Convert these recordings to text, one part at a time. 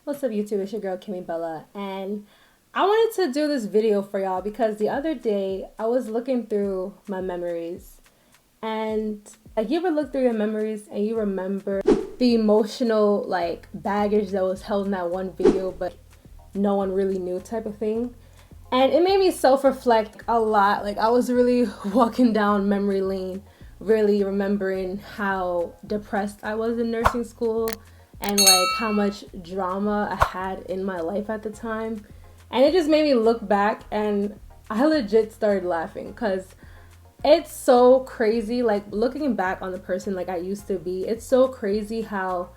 What's up YouTube, it's your girl Kimmi and I wanted to do this video for y'all because the other day I was looking through my memories and like you ever look through your memories and you remember the emotional like baggage that was held in that one video but no one really knew type of thing. And it made me self-reflect a lot. Like I was really walking down memory lane, really remembering how depressed I was in nursing school and like how much drama I had in my life at the time. And it just made me look back and I legit started laughing because it's so crazy. Like looking back on the person like I used to be, it's so crazy how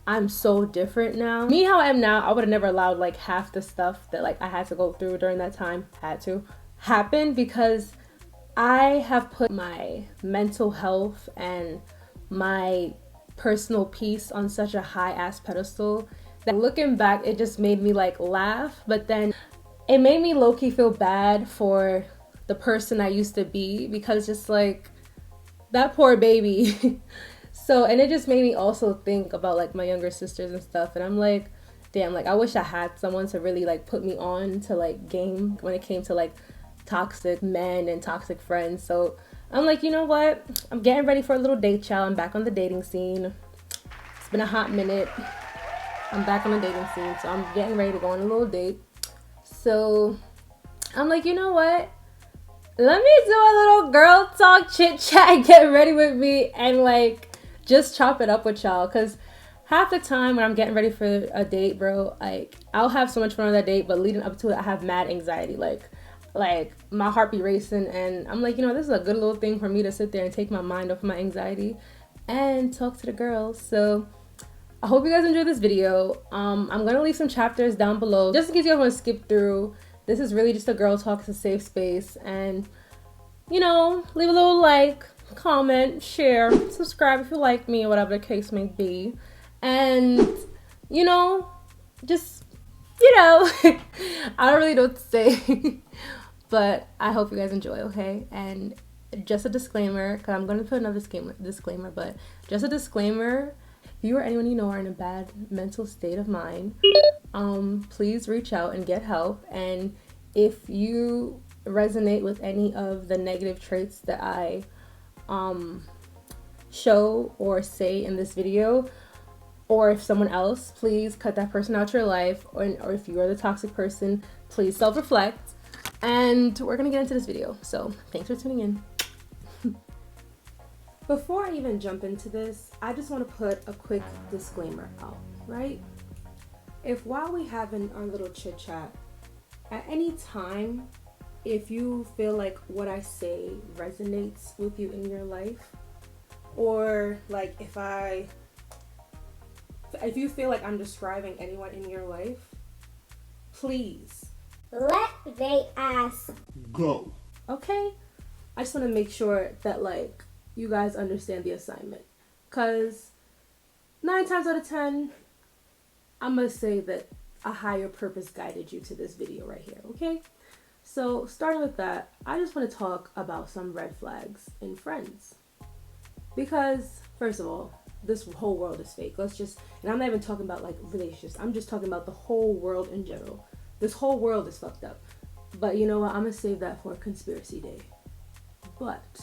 I'm so different now. Me how I am now, I would have never allowed like half the stuff that like I had to go through during that time had to happen because I have put my mental health and my personal peace on such a high ass pedestal that looking back it just made me like laugh, but then it made me low-key feel bad for the person I used to be because just like that poor baby. So, and it just made me also think about like my younger sisters and stuff, and I'm like, damn, like I wish I had someone to really like put me on to like game when it came to like toxic men and toxic friends. So I'm like, you know what? I'm getting ready for a little date, child. I'm back on the dating scene. It's been a hot minute. I'm back on the dating scene, so I'm getting ready to go on a little date. So I'm like, you know what? Let me do a little girl talk chit chat, get ready with me, and like just chop it up with y'all. Cause half the time when I'm getting ready for a date, bro, like I'll have so much fun on that date, but leading up to it, I have mad anxiety. Like my heart be racing, and I'm like, you know, this is a good little thing for me to sit there and take my mind off of my anxiety and talk to the girls. So I hope you guys enjoyed this video. I'm gonna leave some chapters down below just in case you guys want to skip through. This is really just a girl talk. It's a safe space, and you know, leave a little like, comment, share, subscribe if you like me or whatever the case may be, and you know, just I don't really know what to say. But I hope you guys enjoy, okay? And just a disclaimer, because I'm going to put another disclaimer, but just a disclaimer, if you or anyone you know are in a bad mental state of mind, please reach out and get help. And if you resonate with any of the negative traits that I show or say in this video, or if someone else, please cut that person out your life, or if you are the toxic person, please self-reflect. And we're gonna get into this video, so thanks for tuning in. Before I even jump into this, I just want to put a quick disclaimer out, right? If while we having our little chit chat, at any time, if you feel like what I say resonates with you in your life, or like if you feel like I'm describing anyone in your life, please let they ass go. Okay? I just want to make sure that like you guys understand the assignment, because 9 times out of 10 I'm gonna say that a higher purpose guided you to this video right here. Okay, so starting with that, I just want to talk about some red flags in friends, because first of all, this whole world is fake. And I'm not even talking about like relationships, I'm just talking about the whole world in general. This whole world is fucked up. But you know what? I'm going to save that for Conspiracy Day. But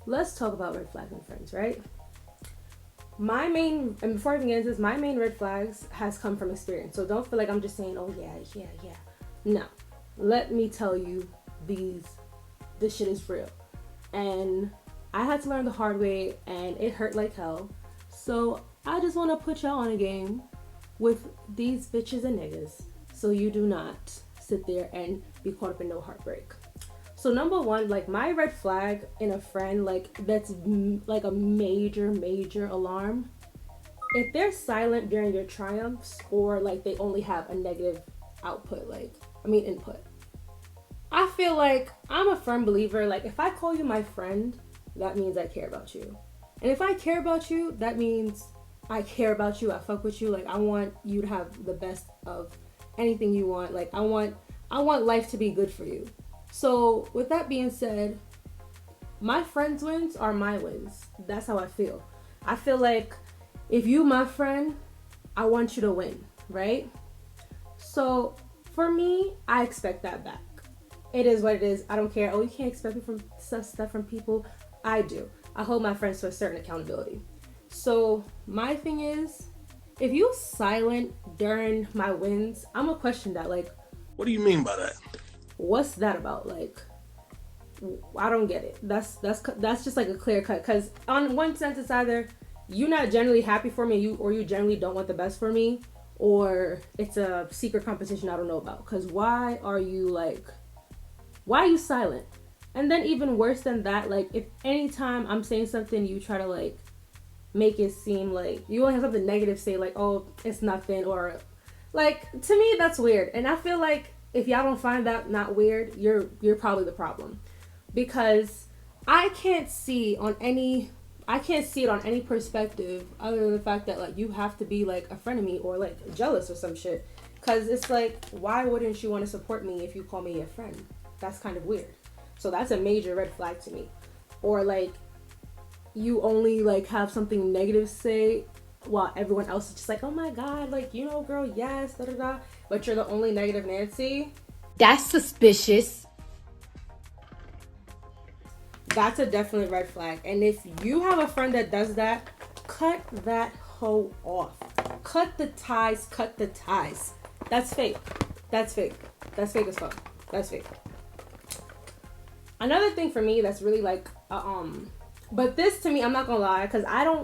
let's talk about red flags and friends, right? And before I even get into this, my main red flags has come from experience. So don't feel like I'm just saying, oh yeah. No. Let me tell you, this shit is real. And I had to learn the hard way, and it hurt like hell. So I just want to put y'all on a game with these bitches and niggas, so you do not sit there and be caught up in no heartbreak. So number one, like my red flag in a friend, like that's like a major alarm. If they're silent during your triumphs, or like they only have a negative input. I feel like I'm a firm believer, like if I call you my friend, that means I care about you. And if I care about you, that means I care about you, I fuck with you, like I want you to have the best of anything you want. Like I want life to be good for you. So with that being said, my friends' wins are my wins. That's how I feel. I feel like if you my friend, I want you to win. right? So for me, I expect that back. It is what it is. I don't care. Oh, you can't expect me from stuff from people. I do. I hold my friends to a certain accountability. So my thing is, if you silent during my wins, I'm gonna question that. Like, what do you mean by that? What's that about? Like, I don't get it. That's just like a clear cut. Because on one sense, it's either you're not generally happy for me, or you generally don't want the best for me, or it's a secret competition I don't know about. Because why are you silent? And then even worse than that, like, if anytime I'm saying something, you try to like make it seem like you only have something negative to say, like, oh, it's nothing, or like, to me that's weird. And I feel like if y'all don't find that not weird, you're probably the problem. Because I can't see it on any perspective other than the fact that like you have to be like a friend of me or like jealous or some shit. Because it's like, why wouldn't you want to support me if you call me a friend? That's kind of weird. So that's a major red flag to me. Or like you only like have something negative to say while everyone else is just like, oh my god, like, you know, girl, yes, da da da, but you're the only negative Nancy. That's suspicious. That's a definite red flag. And if you have a friend that does that, cut that hoe off. Cut the ties. That's fake. That's fake as fuck. That's fake. Another thing for me that's really like but this, to me, I'm not gonna lie, because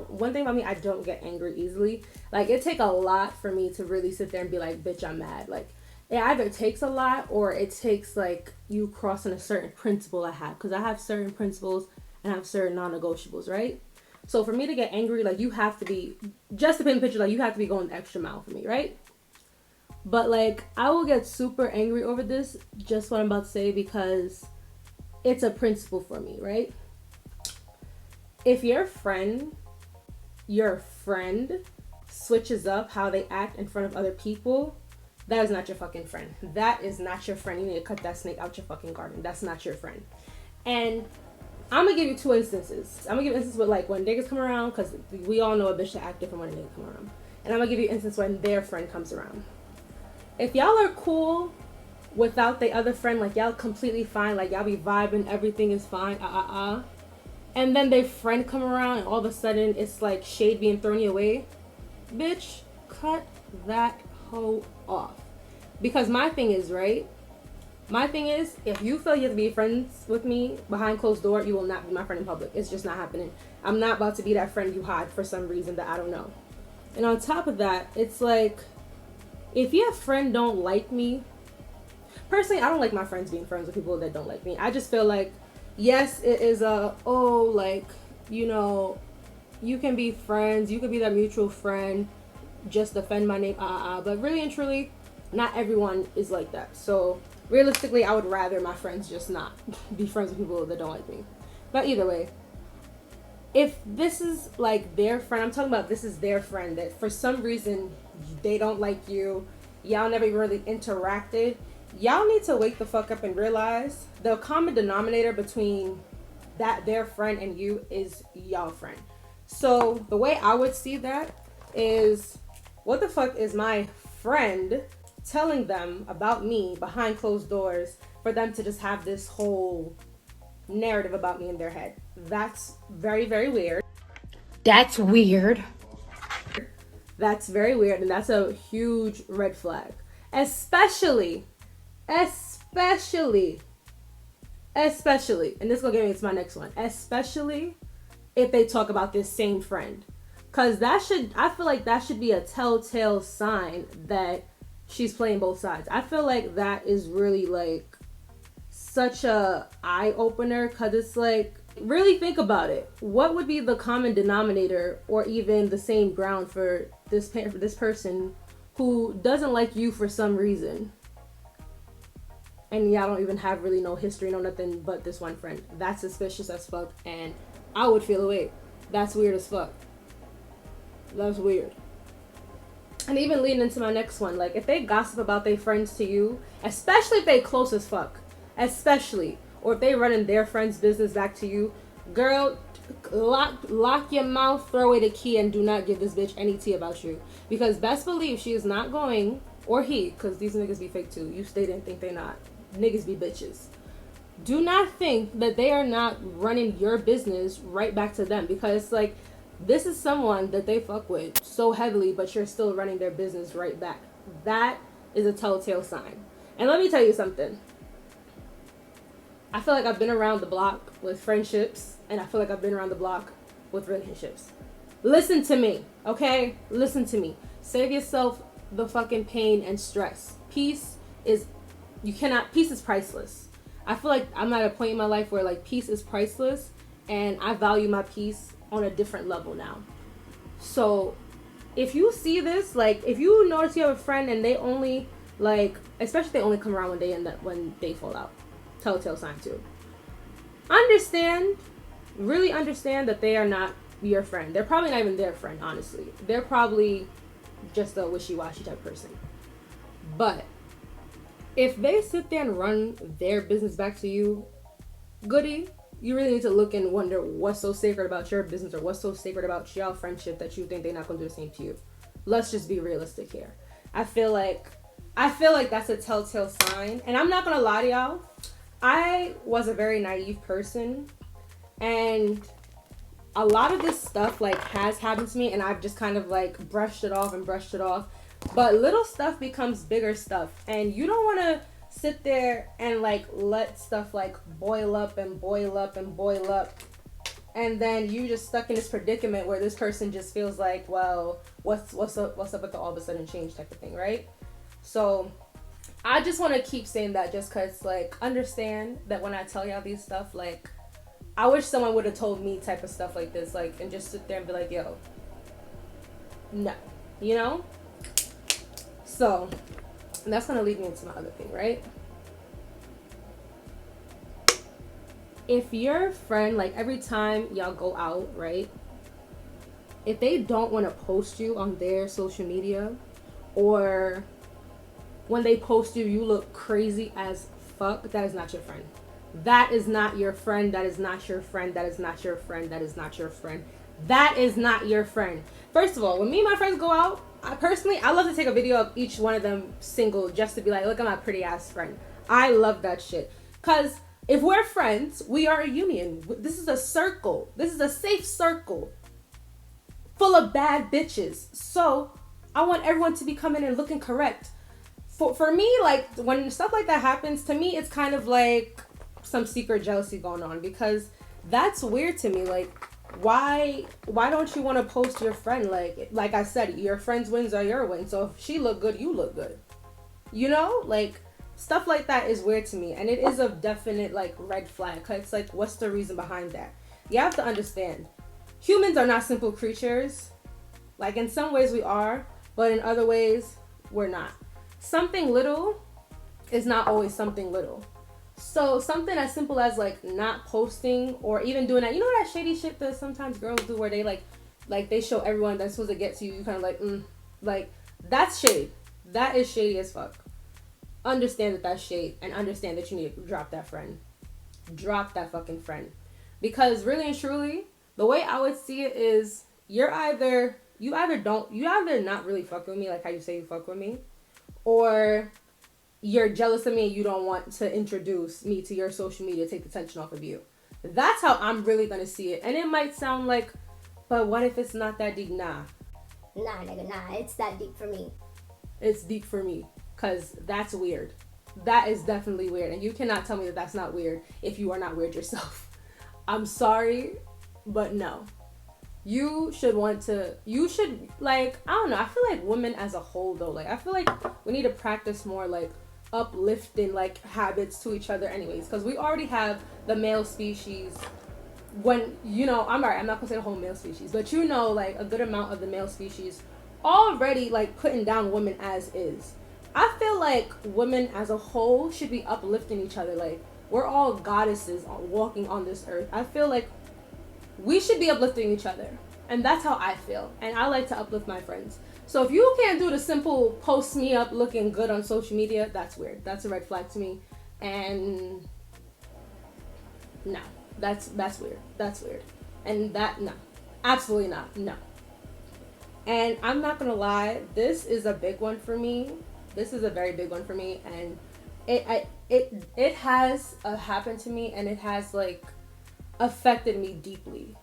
one thing about me, I don't get angry easily. Like, it take a lot for me to really sit there and be like, bitch, I'm mad. Like, it either takes a lot or it takes like you crossing a certain principle I have, because I have certain principles and I have certain non-negotiables, right? So for me to get angry, like, you have to be, just to paint the picture, like, you have to be going the extra mile for me, right? But like, I will get super angry over this, just what I'm about to say, because it's a principle for me, right? If your friend switches up how they act in front of other people, that is not your fucking friend. That is not your friend. You need to cut that snake out your fucking garden. That's not your friend. And I'm gonna give you two instances. I'm gonna give instances with like when niggas come around, because we all know a bitch to act different when a nigga come around. And I'm gonna give you instance when their friend comes around. If y'all are cool without the other friend, like y'all completely fine, like y'all be vibing, everything is fine, and then their friend come around and all of a sudden it's like shade being thrown your way, bitch, cut that hoe off. Because my thing is, if you feel you have to be friends with me behind closed door, you will not be my friend in public. It's just not happening. I'm not about to be that friend you hide for some reason that I don't know. And on top of that, it's like, if your friend don't like me, personally, I don't like my friends being friends with people that don't like me. I just feel like, yes, it is like, you know, you can be friends, you can be that mutual friend, just defend my name, but really and truly, not everyone is like that. So realistically, I would rather my friends just not be friends with people that don't like me. But either way, if this is like their friend, I'm talking about this is their friend that for some reason they don't like you, y'all never really interacted, y'all need to wake the fuck up and realize the common denominator between their friend and you is y'all friend. So the way I would see that is, what the fuck is my friend telling them about me behind closed doors for them to just have this whole narrative about me in their head? That's very, very weird. That's weird. That's very weird, and that's a huge red flag. Especially, and this is gonna get me into my next one, especially if they talk about this same friend. Cause I feel like that should be a telltale sign that she's playing both sides. I feel like that is really like such a eye opener, cause it's like, really think about it. What would be the common denominator or even the same ground for this person who doesn't like you for some reason? And y'all don't even have really no history, no nothing but this one friend. That's suspicious as fuck, and I would feel away. That's weird as fuck. That's weird. And even leading into my next one, like if they gossip about their friends to you, especially if they close as fuck, or if they running their friend's business back to you, girl, lock your mouth, throw away the key, and do not give this bitch any tea about you. Because best believe she is not going, or he, because these niggas be fake too. You stay there and think they not. Niggas be bitches. Do not think that they are not running your business right back to them, because like this is someone that they fuck with so heavily, but you're still running their business right back. That is a telltale sign. And let me tell you something. I feel like I've been around the block with friendships, and I feel like I've been around the block with relationships. Listen to me, okay? Listen to me. Save yourself the fucking pain and stress. Peace is priceless. I feel like I'm at a point in my life where like peace is priceless, and I value my peace on a different level now. So if you see this, like if you notice you have a friend and they only like, especially if they only come around when they fall out, telltale sign too. Really understand that they are not your friend. They're probably not even their friend, honestly. They're probably just a wishy-washy type person. But if they sit there and run their business back to you, goody, you really need to look and wonder what's so sacred about your business, or what's so sacred about y'all friendship that you think they're not gonna do the same to you. Let's just be realistic here. I feel like that's a telltale sign. And I'm not gonna lie to y'all, I was a very naive person, and a lot of this stuff like has happened to me, and I've just kind of like brushed it off. But little stuff becomes bigger stuff, and you don't want to sit there and like let stuff like boil up, and then you just stuck in this predicament where this person just feels like, well, what's up with the all of a sudden change type of thing, right? So I just want to keep saying that, just because like understand that when I tell y'all these stuff, like I wish someone would have told me type of stuff like this, like, and just sit there and be like, yo, no, you know? So that's gonna lead me into my other thing, right? If your friend, like every time y'all go out, right, if they don't want to post you on their social media, or when they post you, you look crazy as fuck, that is not your friend. That is not your friend. That is not your friend. That is not your friend. That is not your friend. That is not your friend. First of all, when me and my friends go out, I love to take a video of each one of them single, just to be like, look at my pretty ass friend. I love that shit. Because if we're friends, we are a union. This is a circle. This is a safe circle full of bad bitches. So I want everyone to be coming and looking correct. For me, like when stuff like that happens, to me, it's kind of like some secret jealousy going on, because that's weird to me. Like, why don't you want to post your friend? Like I said, your friend's wins are your wins. So if she look good, you look good. You know, like stuff like that is weird to me, and it is a definite like red flag. Cause it's like, what's the reason behind that? You have to understand, humans are not simple creatures. Like in some ways we are, but in other ways we're not. Something little is not always something little. So something as simple as like not posting, or even doing that, you know that shady shit that sometimes girls do, where they like they show everyone that's supposed to get to you, you kind of like that's shade. That is shady as fuck. Understand that that's shade, and understand that you need to drop that friend. Drop that fucking friend. Because really and truly, the way I would see it is, you either not really fuck with me like how you say you fuck with me, or you're jealous of me and you don't want to introduce me to your social media, take the tension off of you. That's how I'm really gonna see it. And it might sound like, but what if it's not that deep? Nah, nigga, it's that deep for me. It's deep for me, because that's weird. That is definitely weird, and you cannot tell me that that's not weird if you are not weird yourself. I'm sorry, but no. You should like, I don't know, I feel like women as a whole though, like I feel like we need to practice more like uplifting like habits to each other anyways, because we already have the male species. When, you know, I'm not gonna say the whole male species, but you know, like a good amount of the male species already like putting down women as is. I feel like women as a whole should be uplifting each other. Like, we're all goddesses walking on this earth. I feel like we should be uplifting each other, and that's how I feel, and I like to uplift my friends. So if you can't do the simple post me up looking good on social media, that's weird. That's a red flag to me. And no, that's weird. That's weird. And that, no, absolutely not, no. And I'm not gonna lie, this is a big one for me. This is a very big one for me, and it has happened to me, and it has like affected me deeply.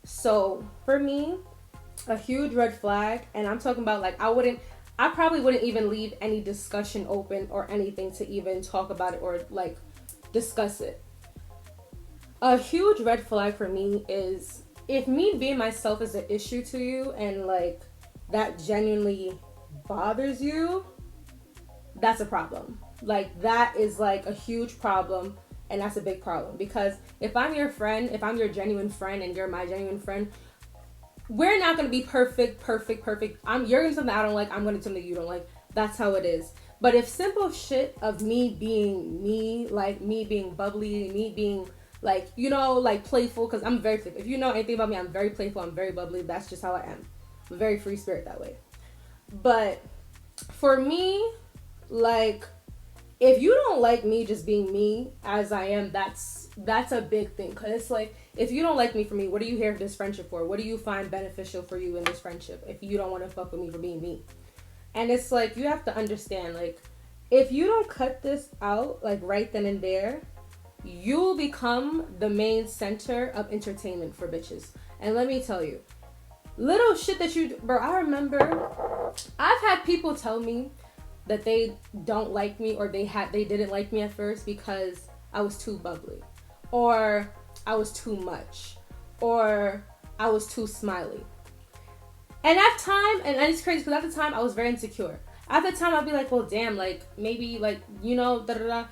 So for me, a huge red flag, and I'm talking about like I probably wouldn't even leave any discussion open or anything to even talk about it or like discuss it. A huge red flag for me is if me being myself is an issue to you and like that genuinely bothers you, that's a problem. Like that is like a huge problem, and that's a big problem, because if I'm your friend, if I'm your genuine friend and you're my genuine friend, we're not going to be perfect. You're going to something I don't like, I'm going to something you don't like. That's how it is. But if simple shit of me being me, like me being bubbly, me being like, you know, like playful, because I'm very playful. If you know anything about me, I'm very playful, I'm very bubbly. That's just how I am. I'm a very free spirit that way. But for me, like, if you don't like me just being me as I am, that's a big thing. Because it's like, if you don't like me for me, what are you here for this friendship for? What do you find beneficial for you in this friendship if you don't want to fuck with me for being me? And it's like, you have to understand, like, if you don't cut this out, like, right then and there, you'll become the main center of entertainment for bitches. And let me tell you, little shit that you, bro, I remember I've had people tell me that they don't like me, or they didn't like me at first because I was too bubbly, or I was too much, or I was too smiley. And at time, and it's crazy because at the time I was very insecure. At the time I'd be like, well, damn, like maybe like, you know, da da da.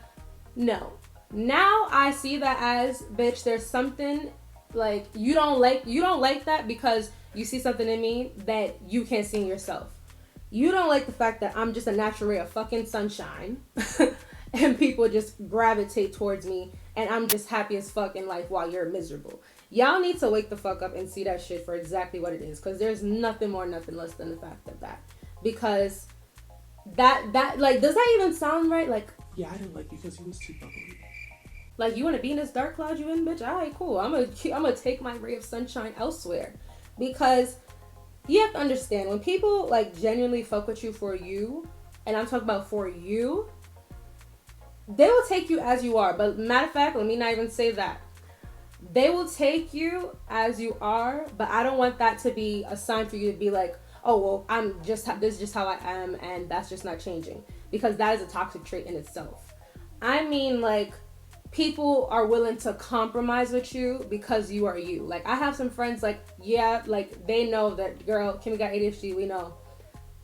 No. Now I see that as, bitch, there's something like you don't like that because you see something in me that you can't see in yourself. You don't like the fact that I'm just a natural ray of fucking sunshine and people just gravitate towards me and I'm just happy as fuck in life while you're miserable. Y'all need to wake the fuck up and see that shit for exactly what it is, because there's nothing more, nothing less than the fact of that. Because that like, does that even sound right? Like, yeah, I didn't like you because you was too bubbly. Like, you want to be in this dark cloud you in, bitch? All right, cool. I'm gonna take my ray of sunshine elsewhere. Because you have to understand, when people like genuinely fuck with you for you, and I'm talking about for you, they will take you as you are. But matter of fact, let me not even say that. They will take you as you are, but I don't want that to be a sign for you to be like, oh, well, this is just how I am, and that's just not changing. Because that is a toxic trait in itself. I mean, like, people are willing to compromise with you because you are you. Like, I have some friends, like, yeah, like, they know that, girl, Kimmi got ADHD, we know.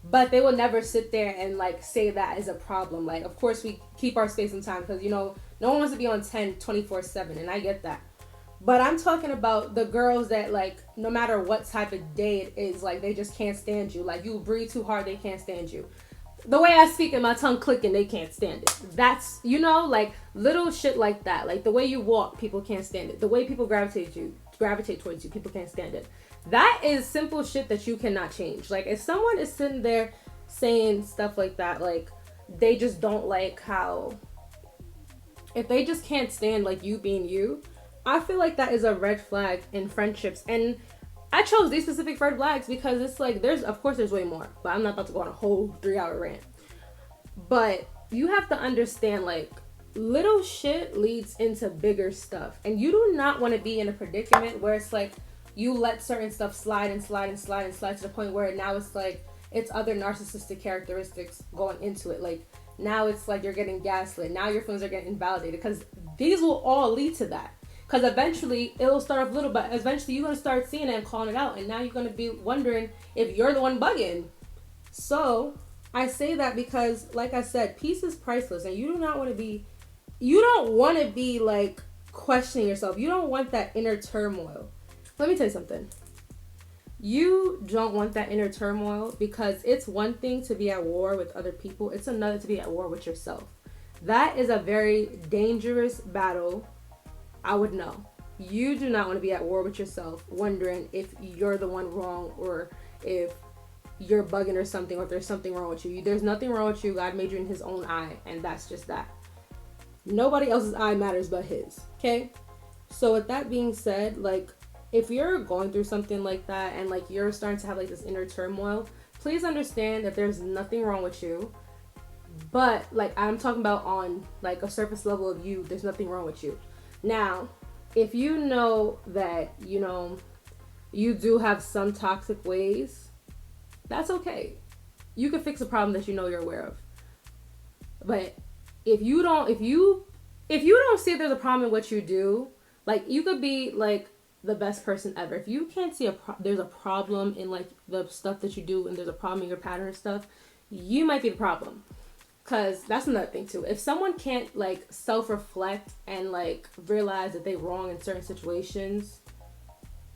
But they will never sit there and, like, say that is a problem. Like, of course, we keep our space and time because, you know, no one wants to be on 10, 24/7, and I get that. But I'm talking about the girls that, like, no matter what type of day it is, like, they just can't stand you. Like, you breathe too hard, they can't stand you. The way I speak and my tongue clicking, they can't stand it. That's, you know, like, little shit like that. Like, the way you walk, people can't stand it. The way people gravitate towards you, people can't stand it. That is simple shit that you cannot change. Like, if someone is sitting there saying stuff like that, like, they just don't like how, if they just can't stand, like, you being you, I feel like that is a red flag in friendships. And I chose these specific red flags because it's like, of course there's way more, but I'm not about to go on a whole 3-hour rant. But you have to understand, like, little shit leads into bigger stuff. And you do not want to be in a predicament where it's like, you let certain stuff slide to the point where now it's like, it's other narcissistic characteristics going into it. Like, now it's like you're getting gaslit. Now your feelings are getting invalidated, because these will all lead to that. Because eventually, it'll start off little, but eventually you're going to start seeing it and calling it out. And now you're going to be wondering if you're the one bugging. So, I say that because, like I said, peace is priceless. And you don't want to be, like, questioning yourself. You don't want that inner turmoil. Let me tell you something. You don't want that inner turmoil, because it's one thing to be at war with other people. It's another to be at war with yourself. That is a very dangerous battle. I would know. You do not want to be at war with yourself, wondering if you're the one wrong, or if you're bugging or something, or if there's something wrong with you. There's nothing wrong with you. God made you in his own eye, and that's just that. Nobody else's eye matters but his. Okay? So with that being said, like, if you're going through something like that and like you're starting to have like this inner turmoil, please understand that there's nothing wrong with you. But like I'm talking about on like a surface level of you, there's nothing wrong with you. Now, if you know that, you know, you do have some toxic ways, that's okay. You can fix a problem that you know you're aware of. But if you don't see there's a problem in what you do, like you could be like the best person ever. If you can't see there's a problem in like the stuff that you do and there's a problem in your pattern and stuff, you might be the problem. Cause that's another thing too. If someone can't like self-reflect and like realize that they're wrong in certain situations,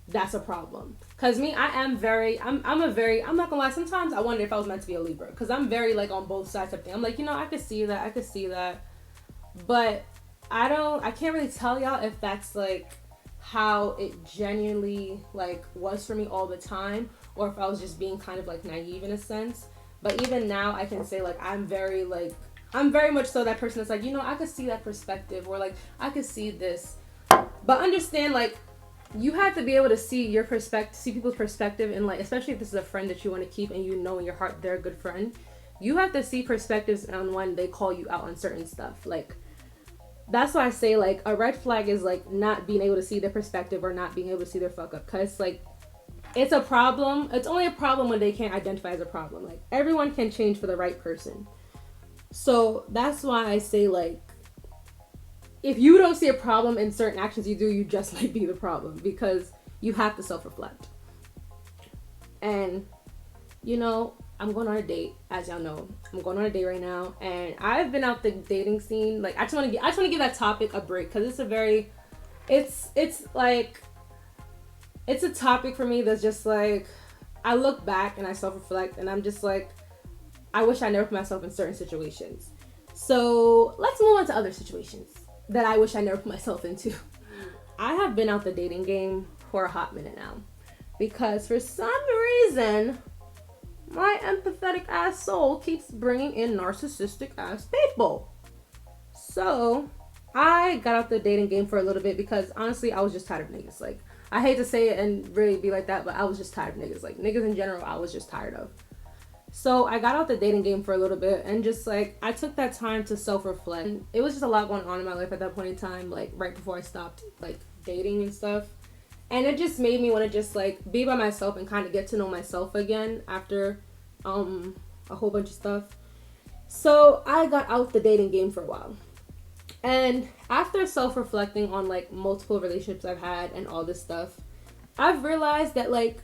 that's a problem. Cause me, I'm not gonna lie, sometimes I wonder if I was meant to be a Libra. Cause I'm very like on both sides of things. I'm like, you know, I could see that. But I can't really tell y'all if that's like how it genuinely like was for me all the time, or if I was just being kind of like naive in a sense. But even now I can say like I'm very much so that person that's like, you know, I could see that perspective, or like I could see this. But understand, like, you have to be able to see your perspective, see people's perspective, and like, especially if this is a friend that you want to keep and you know in your heart they're a good friend, you have to see perspectives on when they call you out on certain stuff. Like, that's why I say like a red flag is like not being able to see their perspective or not being able to see their fuck up. Cause like, it's a problem. It's only a problem when they can't identify as a problem. Like, everyone can change for the right person. So that's why I say like, if you don't see a problem in certain actions you do, you just might be the problem, because you have to self-reflect. And, you know, I'm going on a date, as y'all know. I'm going on a date right now, and I've been out the dating scene. Like, I just want to give that topic a break, because it's a topic for me that's just like, I look back and I self-reflect, and I'm just like, I wish I never put myself in certain situations. So let's move on to other situations that I wish I never put myself into. I have been out the dating game for a hot minute now, because for some reason my empathetic ass soul keeps bringing in narcissistic ass people. So I got out the dating game for a little bit because honestly I was just tired of niggas. Like, I hate to say it and really be like that, but I was just tired of niggas. Like, niggas in general I was just tired of. So I got out the dating game for a little bit, and just like, I took that time to self-reflect. And it was just a lot going on in my life at that point in time, like right before I stopped like dating and stuff. And it just made me want to just like be by myself and kind of get to know myself again after a whole bunch of stuff. So I got out the dating game for a while. And after self-reflecting on like multiple relationships I've had and all this stuff, I've realized that like,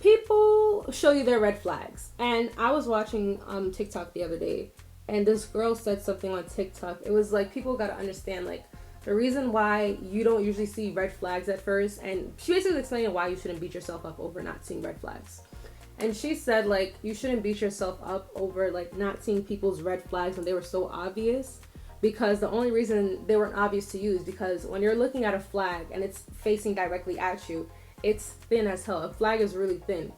people show you their red flags. And I was watching TikTok the other day, and this girl said something on TikTok. It was like, people got to understand like the reason why you don't usually see red flags at first. And she basically explained why you shouldn't beat yourself up over not seeing red flags. And she said like, you shouldn't beat yourself up over like not seeing people's red flags when they were so obvious, because the only reason they weren't obvious to you is because when you're looking at a flag and it's facing directly at you, it's thin as hell. A flag is really thin.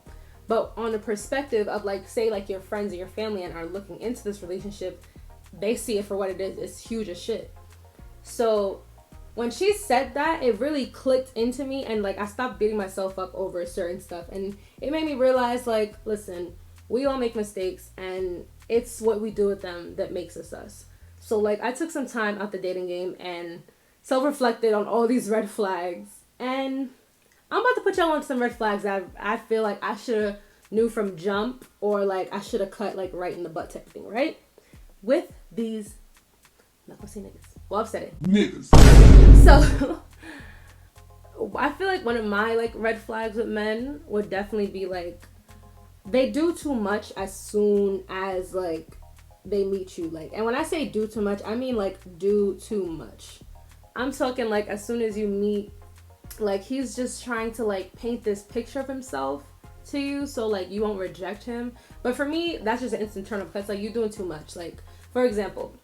But on the perspective of like, say like your friends and your family and are looking into this relationship, they see it for what it is. It's huge as shit. So when she said that, it really clicked into me, and like, I stopped beating myself up over certain stuff. And it made me realize like, listen, we all make mistakes, and it's what we do with them that makes us us. So like, I took some time out the dating game and self-reflected on all these red flags, and I'm about to put y'all on some red flags that I feel like I should have knew from jump, or like I should have cut like right in the butt type of thing, right? With these, I'm not gonna say niggas. Well, I've said it. Niggas. So I feel like one of my like red flags with men would definitely be like, they do too much as soon as like they meet you. Like, and when I say do too much, I mean like do too much. I'm talking like as soon as you meet, like he's just trying to like paint this picture of himself to you so like you won't reject him. But for me, that's just an instant turn off, because like you're doing too much. Like, for example,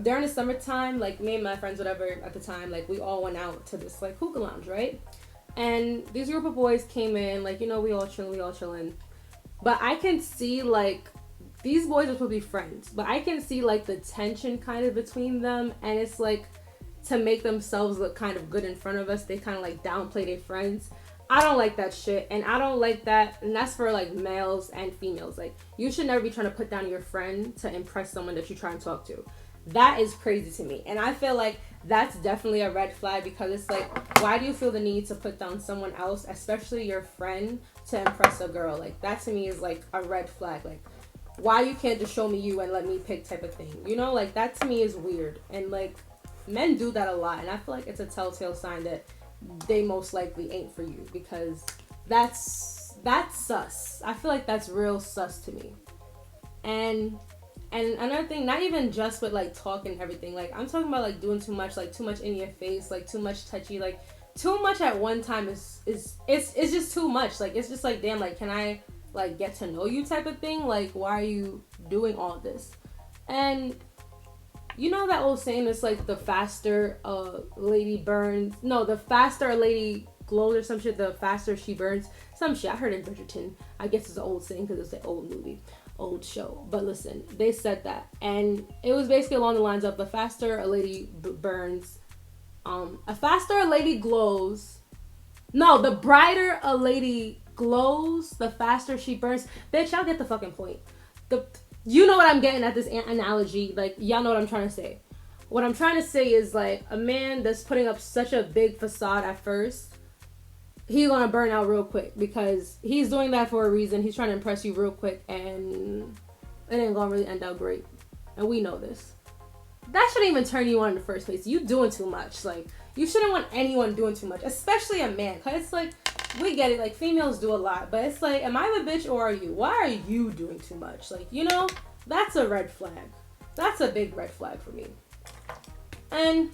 during the summertime, like me and my friends, whatever, at the time, like we all went out to this like hookah lounge, right? And these group of boys came in, like, you know, we all chilling. But I can see like, these boys are supposed to be friends, but I can see like the tension kind of between them, and it's like, to make themselves look kind of good in front of us, they kind of like downplay their friends. I don't like that shit, and I don't like that, and that's for like males and females. Like, you should never be trying to put down your friend to impress someone that you try and talk to. That is crazy to me, and I feel like that's definitely a red flag, because it's like, why do you feel the need to put down someone else, especially your friend, to impress a girl? Like, that to me is like a red flag. Like, why you can't just show me you and let me pick type of thing, you know? Like, that to me is weird, and like, men do that a lot, and I feel like it's a telltale sign that they most likely ain't for you, because that's sus. I feel like that's real sus to me. And another thing, not even just with like talking and everything, like I'm talking about like doing too much, like too much in your face, like too much touchy, like too much at one time is it's just too much. Like, it's just like, damn, like, can I like get to know you type of thing? Like, why are you doing all this? And you know that old saying, it's like the faster a lady burns, no, the faster a lady glows or some shit, the faster she burns. Some shit I heard in Bridgerton. I guess it's an old saying because it's an old movie, old show. But listen, they said that, and it was basically along the lines of the faster a lady burns, a faster a lady glows. No, the brighter a lady glows, the faster she burns. Bitch, y'all get the fucking point. You know what I'm getting at this analogy. Like, y'all know what I'm trying to say. What I'm trying to say is, like, a man that's putting up such a big facade at first, he's gonna burn out real quick, because he's doing that for a reason. He's trying to impress you real quick, and it ain't gonna really end out great. And we know this. That shouldn't even turn you on in the first place. You doing too much. Like, you shouldn't want anyone doing too much, especially a man, because it's like, we get it, like, females do a lot, but it's like, am I the bitch or are you? Why are you doing too much? Like, you know, that's a red flag. That's a big red flag for me. And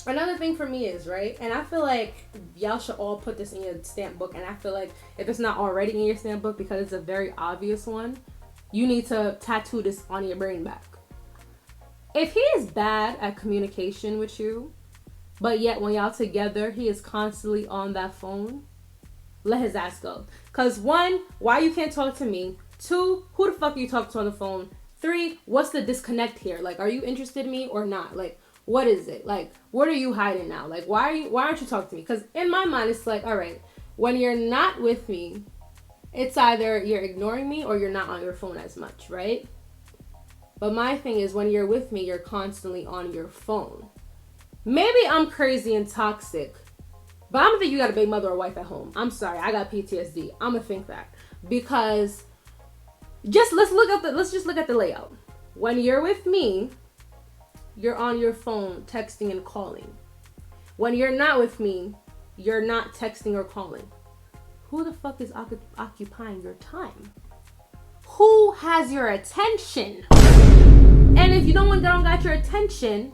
another thing for me is, right, and I feel like y'all should all put this in your stamp book, and I feel like if it's not already in your stamp book, because it's a very obvious one, you need to tattoo this on your brain back. If he is bad at communication with you, but yet when y'all together, he is constantly on that phone, let his ass go. Because 1, why you can't talk to me? 2, who the fuck are you talking to on the phone? 3, what's the disconnect here? Like, are you interested in me or not? Like, what is it? Like, what are you hiding now? Like, why aren't you talking to me? Because in my mind, it's like, all right, when you're not with me, it's either you're ignoring me or you're not on your phone as much, right? But my thing is, when you're with me, you're constantly on your phone. Maybe I'm crazy and toxic, but I'm gonna think you got a baby mother or wife at home. I'm sorry, I got PTSD. I'm gonna think that, because let's just look at the layout. When you're with me, you're on your phone texting and calling. When you're not with me, you're not texting or calling. Who the fuck is occupying your time? Who has your attention? And if you don't got your attention,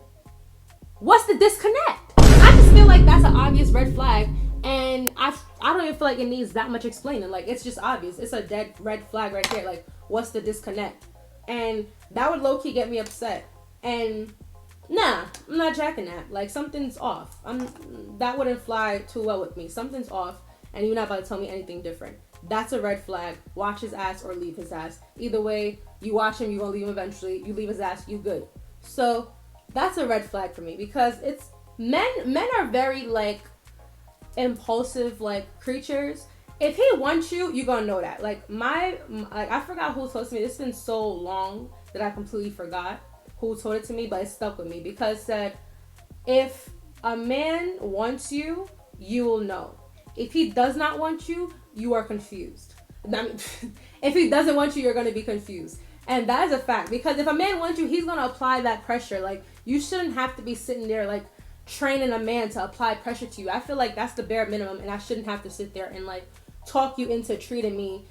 what's the disconnect? I just feel like that's an obvious red flag, and I don't even feel like it needs that much explaining. Like, it's just obvious. It's a dead red flag right there. Like, what's the disconnect? And that would low-key get me upset. And nah, I'm not jacking that. Like, something's off. That wouldn't fly too well with me. Something's off, and you're not about to tell me anything different. That's a red flag. Watch his ass or leave his ass. Either way, you watch him, you're gonna leave him eventually. You leave his ass, you good. So that's a red flag for me, because it's men are very like impulsive like creatures. If he wants you, you're gonna know that. Like, I forgot who told me. It's been so long that I completely forgot who told it to me, but it stuck with me, because it said, if a man wants you, you will know. If he does not want you, you are confused. I mean, if he doesn't want you, you're going to be confused. And that is a fact, because if a man wants you, he's going to apply that pressure. Like, you shouldn't have to be sitting there like training a man to apply pressure to you. I feel like that's the bare minimum, and I shouldn't have to sit there and like talk you into treating me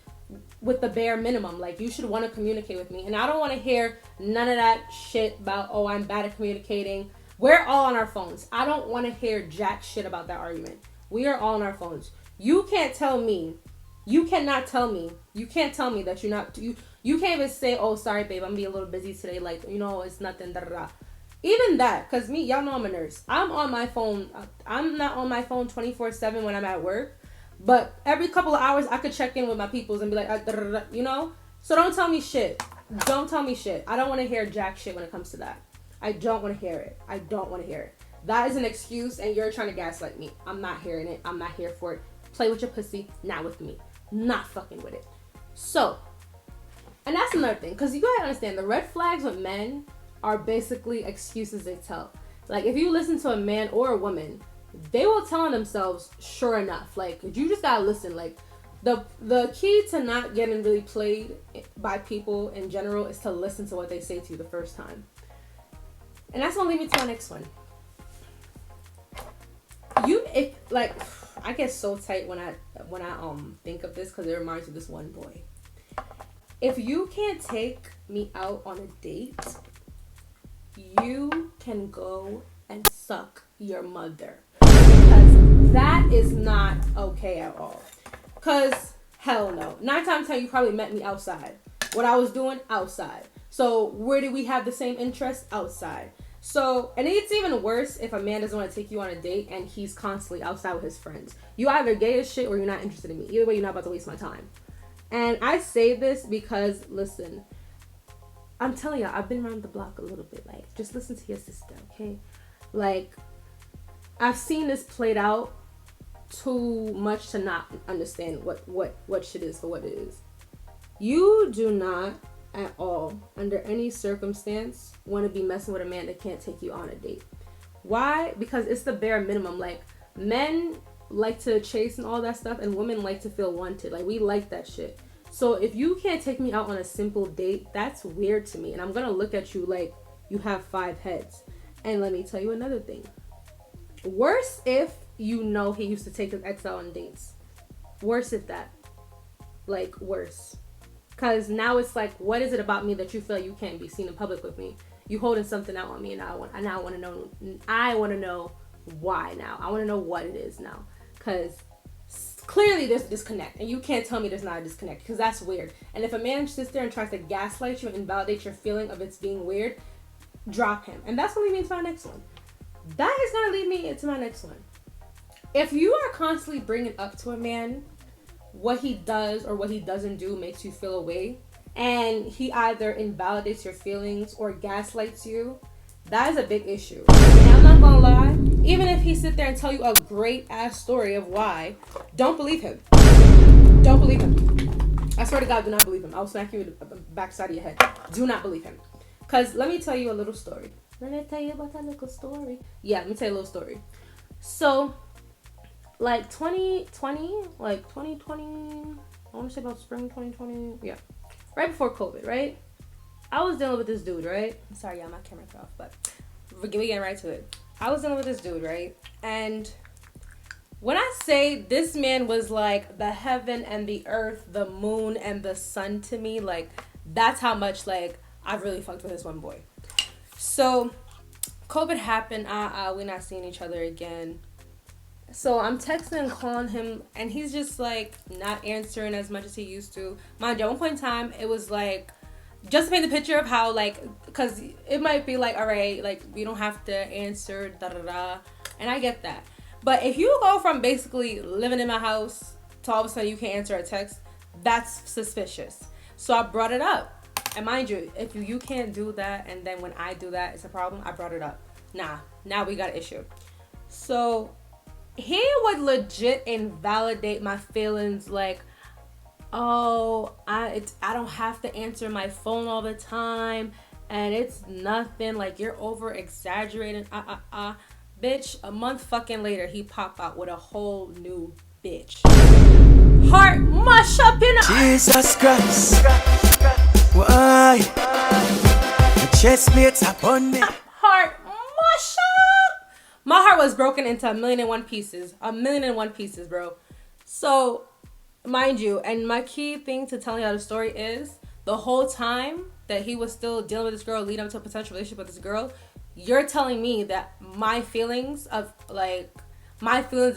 with the bare minimum. Like, you should want to communicate with me, and I don't want to hear none of that shit about, oh, I'm bad at communicating. We're all on our phones. I don't want to hear jack shit about that argument. We are all on our phones. You can't tell me that you're not, you can't even say, oh, sorry, babe, I'm gonna be a little busy today. Like, you know, it's nothing, da da da. Even that, because me, y'all know I'm a nurse. I'm on my phone. I'm not on my phone 24/7 when I'm at work. But every couple of hours, I could check in with my peoples and be like, da, da, da, you know? So don't tell me shit. Don't tell me shit. I don't want to hear jack shit when it comes to that. I don't want to hear it. I don't want to hear it. That is an excuse, and you're trying to gaslight me. I'm not hearing it. I'm not here for it. Play with your pussy, not with me. Not fucking with it. So, and that's another thing, because you gotta understand, the red flags with men are basically excuses they tell. Like, if you listen to a man or a woman, they will tell on themselves, sure enough. Like, you just gotta listen. Like, the key to not getting really played by people in general is to listen to what they say to you the first time. And that's gonna lead me to my next one. I get so tight when I think of this, because it reminds me of this one boy. If you can't take me out on a date, you can go and suck your mother, because that is not okay at all. Because hell no, 9 times out of 10 you probably met me outside. What I was doing outside. So where did we have the same interests? Outside. So, and it's even worse if a man doesn't want to take you on a date and he's constantly outside with his friends. You either gay as shit or you're not interested in me. Either way, you're not about to waste my time. And I say this because, listen, I'm telling y'all, I've been around the block a little bit. Like, just listen to your sister, okay? Like, I've seen this played out too much to not understand what shit is for what it is. You do not at all, under any circumstance, want to be messing with a man that can't take you on a date. Why? Because it's the bare minimum. Like, men like to chase and all that stuff, and women like to feel wanted. Like, we like that shit. So if you can't take me out on a simple date, that's weird to me, and I'm gonna look at you like you have 5 heads. And let me tell you another thing. Worse if you know he used to take his ex out on dates. Worse if that. Like, worse. Because now it's like, what is it about me that you feel you can't be seen in public with me? You holding something out on me, and I want to know why now. I want to know what it is now. Because clearly there's a disconnect, and you can't tell me there's not a disconnect, because that's weird. And if a man sits there and tries to gaslight you and invalidate your feeling of it's being weird, drop him. And that's going to lead me to my next one. That is going to lead me into my next one. If you are constantly bringing up to a man what he does or what he doesn't do makes you feel away, and he either invalidates your feelings or gaslights you, that is a big issue. And I'm not gonna lie, even if he sit there and tell you a great ass story of why, don't believe him. Don't believe him. I swear to God, do not believe him. I'll smack you in the backside of your head. Do not believe him. Because let me tell you a little story. Let me tell you about that little story. Yeah, let me tell you a little story. So, like 2020, I want to say about spring 2020, yeah, right before COVID, right? I was dealing with this dude, right? Sorry, yeah, my camera's off, but we're getting right to it. I was dealing with this dude, right? And when I say this man was like the heaven and the earth, the moon and the sun to me, like, that's how much, like, I've really fucked with this one boy. So, COVID happened, we're not seeing each other again. So I'm texting and calling him, and he's just like not answering as much as he used to. Mind you, at one point in time, it was like, just to paint the picture of how, like, because it might be like, all right, like, we don't have to answer, and I get that. But if you go from basically living in my house to all of a sudden you can't answer a text, that's suspicious. So I brought it up. And mind you, if you can't do that, and then when I do that, it's a problem, I brought it up. Now we got an issue. So he would legit invalidate my feelings, like, oh, I don't have to answer my phone all the time, and it's nothing, like, you're over exaggerating. Bitch, a month fucking later, he pop out with a whole new bitch. Heart mush up in Jesus Christ. Why? The chest plates upon me. Heart mush up. My heart was broken into 1,000,001 pieces. 1,000,001 pieces, bro. So, mind you, and my key thing to telling y'all the story is, the whole time that he was still dealing with this girl, leading up to a potential relationship with this girl, you're telling me that my feelings of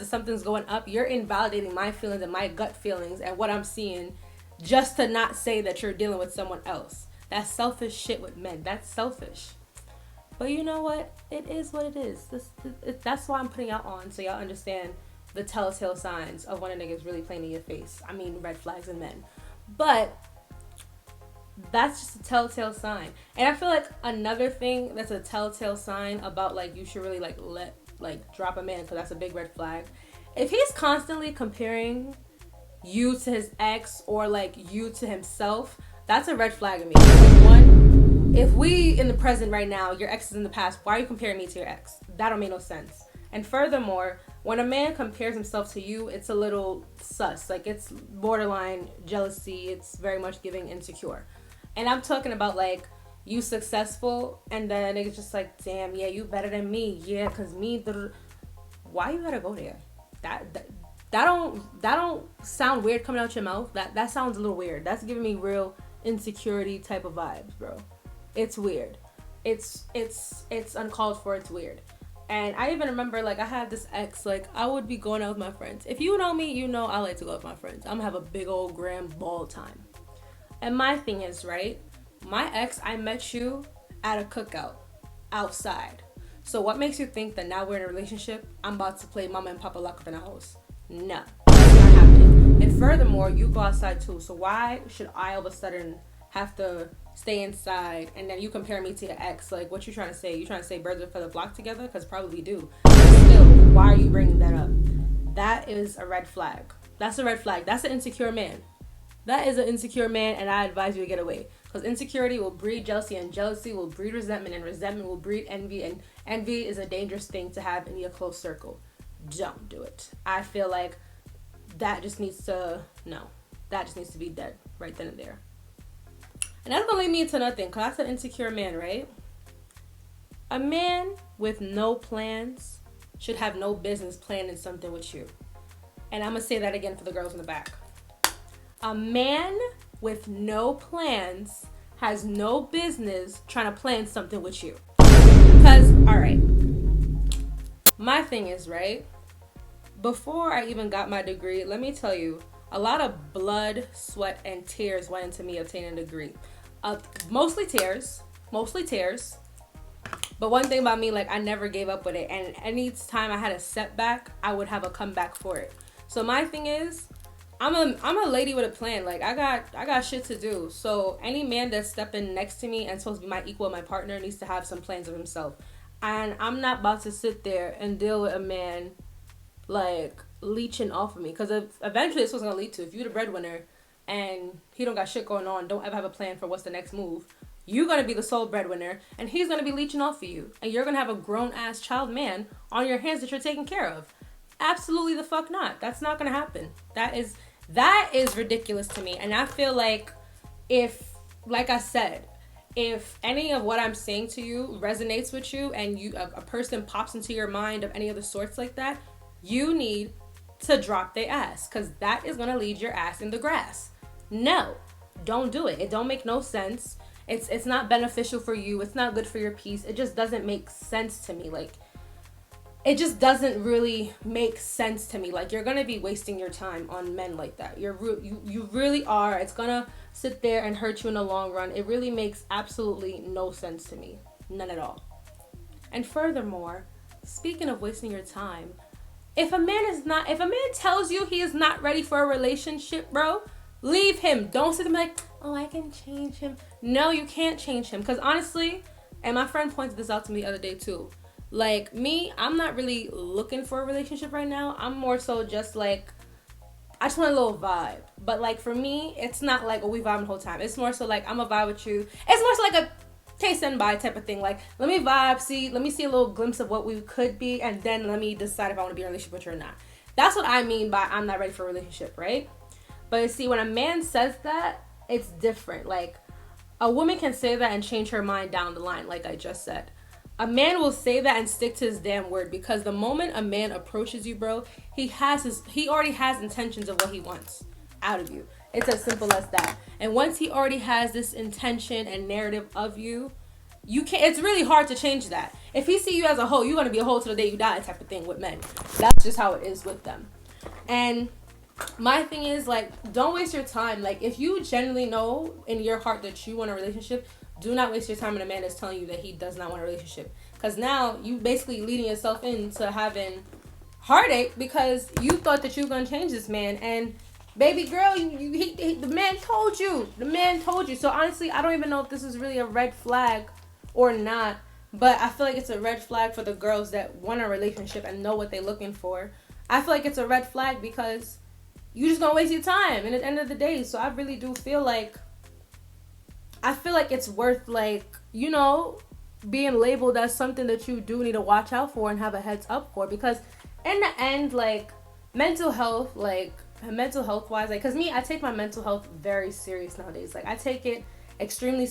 something's going up, you're invalidating my feelings and my gut feelings and what I'm seeing, just to not say that you're dealing with someone else. That's selfish shit with men. That's selfish. But you know what? It is what it is. That's why I'm putting y'all on, so y'all understand the telltale signs of when a nigga's really playing in your face. I mean, red flags in men. But that's just a telltale sign. And I feel like another thing that's a telltale sign about like you should really like drop a man, because that's a big red flag. If he's constantly comparing you to his ex or like you to himself, that's a red flag to me. Like, one, if we in the present right now, your ex is in the past, why are you comparing me to your ex? That don't make no sense. And furthermore, when a man compares himself to you, it's a little sus. Like, it's borderline jealousy. It's very much giving insecure. And I'm talking about like you successful and then it's just like, damn, yeah, you better than me. Yeah, cause me. Why you gotta go there? That don't sound weird coming out your mouth. That sounds a little weird. That's giving me real insecurity type of vibes, bro. It's weird. It's uncalled for. It's weird. And I even remember, like, I had this ex, like, I would be going out with my friends. If you know me, you know I like to go with my friends. I'm gonna have a big old grand ball time. And my thing is, right, my ex, I met you at a cookout outside. So what makes you think that now we're in a relationship, I'm about to play mama and papa lock up in the house? No, that's not happening. And furthermore, you go outside too. So why should I all of a sudden have to stay inside and then you compare me to your ex? Like, what you trying to say? You trying to say birds of a feather flock together? Because probably do. But still, why are you bringing that up? That is a red flag. That's a red flag. That's an insecure man. That is an insecure man, and I advise you to get away. Because insecurity will breed jealousy, and jealousy will breed resentment, and resentment will breed envy, and envy is a dangerous thing to have in your close circle. Don't do it. I feel like that just needs to be dead right then and there. And that's gonna lead me into nothing, because that's an insecure man, right? A man with no plans should have no business planning something with you. And I'm gonna say that again for the girls in the back. A man with no plans has no business trying to plan something with you. Because, all right, my thing is, right, before I even got my degree, let me tell you, a lot of blood, sweat, and tears went into me obtaining a degree. Mostly tears. But one thing about me, like, I never gave up with it. And any time I had a setback, I would have a comeback for it. So my thing is, I'm a lady with a plan. Like, I got shit to do. So any man that's stepping next to me and supposed to be my equal, my partner, needs to have some plans of himself. And I'm not about to sit there and deal with a man like leeching off of me, because eventually it's what's gonna lead to. If you're the breadwinner and he don't got shit going on, don't ever have a plan for what's the next move, you're gonna be the sole breadwinner and he's gonna be leeching off of you, and you're gonna have a grown-ass child man on your hands that you're taking care of. Absolutely the fuck not. That's not gonna happen. That is ridiculous to me. And I feel like if, like I said, if any of what I'm saying to you resonates with you and a person pops into your mind of any of the sorts like that, you need to drop their ass, because that is gonna lead your ass in the grass. No, don't do it. It don't make no sense. It's not beneficial for you. It's not good for your peace. It just doesn't make sense to me. Like, it just doesn't really make sense to me. Like, you're gonna be wasting your time on men like that. You really are. It's gonna sit there and hurt you in the long run. It really makes absolutely no sense to me. None at all. And furthermore, speaking of wasting your time, if a man tells you he is not ready for a relationship, bro, leave him. Don't sit there and be like, oh, I can change him. No, you can't change him. Because honestly, and my friend pointed this out to me the other day too, like, me, I'm not really looking for a relationship right now. I'm more so just like, I just want a little vibe. But like, for me, it's not like, oh, we vibe the whole time. It's more so like, I'm a vibe with you. It's more so like a taste and buy type of thing. Like, let me vibe, let me see a little glimpse of what we could be, and then let me decide if I want to be in a relationship with you or not. That's what I mean by I'm not ready for a relationship, right? But you see, when a man says that, it's different. Like, a woman can say that and change her mind down the line, like I just said. A man will say that and stick to his damn word, because the moment a man approaches you, bro, he already has intentions of what he wants out of you. It's as simple as that. And once he already has this intention and narrative of you, it's really hard to change that. If he see you as a hoe, you're gonna be a hoe till the day you die type of thing with men. That's just how it is with them. And my thing is, like, don't waste your time. Like, if you genuinely know in your heart that you want a relationship, do not waste your time when a man is telling you that he does not want a relationship. Because now you basically leading yourself into having heartache, because you thought that you were going to change this man, and Baby girl, the man told you. The man told you. So honestly, I don't even know if this is really a red flag or not. But I feel like it's a red flag for the girls that want a relationship and know what they're looking for. I feel like it's a red flag because you just gonna waste your time and at the end of the day. So I really do feel like it's worth, like, you know, being labeled as something that you do need to watch out for and have a heads up for, because in the end, like, mental health wise, like, because me, I take my mental health very serious nowadays. Like, I take it extremely